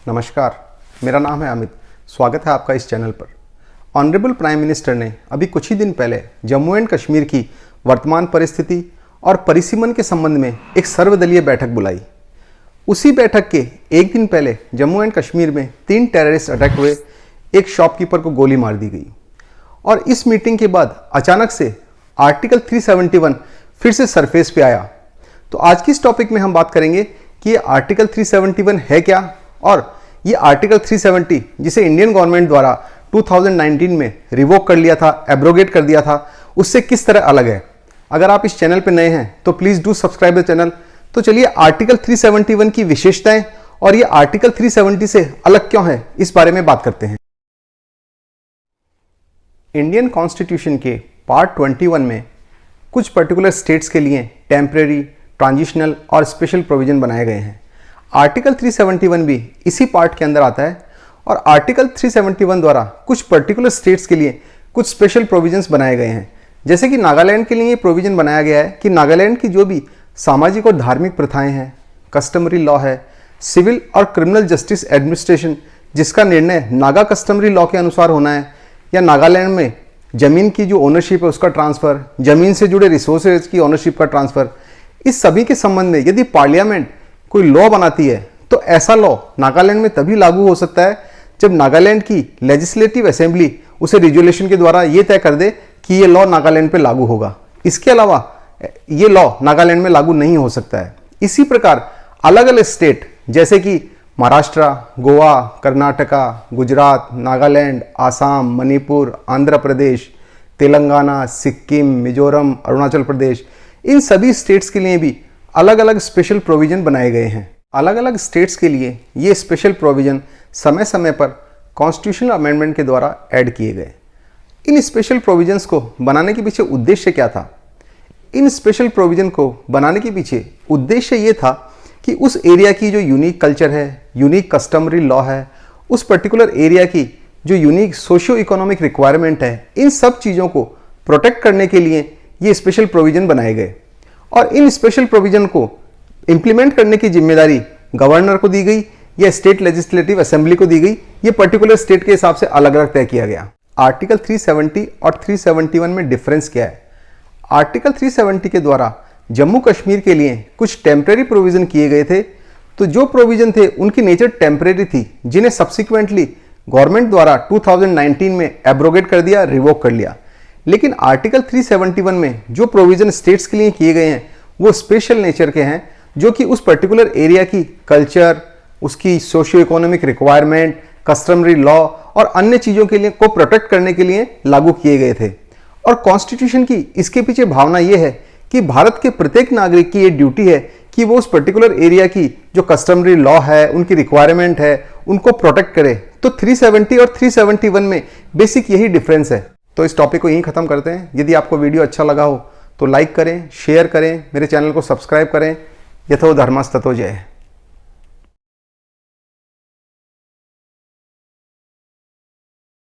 नमस्कार, मेरा नाम है अमित। स्वागत है आपका इस चैनल पर। ऑनरेबल प्राइम मिनिस्टर ने अभी कुछ ही दिन पहले जम्मू एंड कश्मीर की वर्तमान परिस्थिति और परिसीमन के संबंध में एक सर्वदलीय बैठक बुलाई। उसी बैठक के एक दिन पहले जम्मू एंड कश्मीर में 3 टेररिस्ट अटैक हुए, एक शॉपकीपर को गोली मार दी गई और इस मीटिंग के बाद अचानक से आर्टिकल 371 फिर से सरफेस पे आया। तो आज की इस टॉपिक में हम बात करेंगे कि ये आर्टिकल 371 है क्या और ये आर्टिकल 370 जिसे इंडियन गवर्नमेंट द्वारा 2019 में रिवोक कर लिया था, एब्रोगेट कर दिया था, उससे किस तरह अलग है। अगर आप इस चैनल पर नए हैं तो please do subscribe the channel. तो चलिए आर्टिकल 371 की विशेषताएं और ये आर्टिकल 370 से अलग क्यों है, इस बारे में बात करते हैं। इंडियन कॉन्स्टिट्यूशन के पार्ट 21 में कुछ पर्टिकुलर स्टेट्स के लिए टेम्परेरी, ट्रांजिशनल और स्पेशल प्रोविजन बनाए गए हैं। आर्टिकल 371 भी इसी पार्ट के अंदर आता है और आर्टिकल 371 द्वारा कुछ पर्टिकुलर स्टेट्स के लिए कुछ स्पेशल प्रोविजंस बनाए गए हैं। जैसे कि नागालैंड के लिए ये प्रोविजन बनाया गया है कि नागालैंड की जो भी सामाजिक और धार्मिक प्रथाएं हैं, कस्टमरी लॉ है, सिविल और क्रिमिनल जस्टिस एडमिनिस्ट्रेशन जिसका निर्णय नागा कस्टमरी लॉ के अनुसार होना है, या नागालैंड में ज़मीन की जो ओनरशिप है उसका ट्रांसफ़र, ज़मीन से जुड़े रिसोर्सेज की ओनरशिप का ट्रांसफ़र, इस सभी के संबंध में यदि पार्लियामेंट कोई लॉ बनाती है तो ऐसा लॉ नागालैंड में तभी लागू हो सकता है जब नागालैंड की लेजिस्लेटिव असेंबली उसे रिजोल्यूशन के द्वारा ये तय कर दे कि ये लॉ नागालैंड पे लागू होगा। इसके अलावा ये लॉ नागालैंड में लागू नहीं हो सकता है। इसी प्रकार अलग अलग स्टेट जैसे कि महाराष्ट्र, गोवा, कर्नाटका, गुजरात, नागालैंड, आसाम, मणिपुर, आंध्र प्रदेश, तेलंगाना, सिक्किम, मिजोरम, अरुणाचल प्रदेश, इन सभी स्टेट्स के लिए भी अलग अलग स्पेशल प्रोविज़न बनाए गए हैं। अलग अलग स्टेट्स के लिए ये स्पेशल प्रोविज़न समय समय पर कॉन्स्टिट्यूशनल अमेंडमेंट के द्वारा ऐड किए गए। इन स्पेशल प्रोविजंस को बनाने के पीछे उद्देश्य क्या था? इन स्पेशल प्रोविज़न को बनाने के पीछे उद्देश्य ये था कि उस एरिया की जो यूनिक कल्चर है, यूनिक कस्टमरी लॉ है, उस पर्टिकुलर एरिया की जो यूनिक सोशियो इकोनॉमिक रिक्वायरमेंट है, इन सब चीज़ों को प्रोटेक्ट करने के लिए ये स्पेशल प्रोविज़न बनाए गए। और इन स्पेशल प्रोविज़न को इम्प्लीमेंट करने की जिम्मेदारी गवर्नर को दी गई या स्टेट लेजिस्लेटिव असेंबली को दी गई। ये पर्टिकुलर स्टेट के हिसाब से अलग अलग तय किया गया। आर्टिकल 370 और 371 में डिफरेंस क्या है? आर्टिकल 370 के द्वारा जम्मू कश्मीर के लिए कुछ टेम्परेरी प्रोविज़न किए गए थे। तो जो प्रोविज़न थे उनकी नेचर टेम्परेरी थी, जिन्हें सब्सिक्वेंटली गवर्नमेंट द्वारा 2019 में एब्रोगेट कर दिया, रिवोक कर लिया। लेकिन आर्टिकल 371 में जो प्रोविज़न स्टेट्स के लिए किए गए हैं वो स्पेशल नेचर के हैं, जो कि उस पर्टिकुलर एरिया की कल्चर, उसकी socio economic requirement, customary law और अन्य चीज़ों के लिए को प्रोटेक्ट करने के लिए लागू किए गए थे। और कॉन्स्टिट्यूशन की इसके पीछे भावना ये है कि भारत के प्रत्येक नागरिक की ये ड्यूटी है कि वो उस पर्टिकुलर एरिया की जो कस्टमरी लॉ है, उनकी रिक्वायरमेंट है, उनको प्रोटेक्ट करे। तो 370 और 371 में बेसिक यही डिफरेंस है। तो इस टॉपिक को यहीं ख़त्म करते हैं। यदि आपको वीडियो अच्छा लगा हो तो लाइक करें, शेयर करें, मेरे चैनल को सब्सक्राइब करें। यथो धर्मस्ततो जय।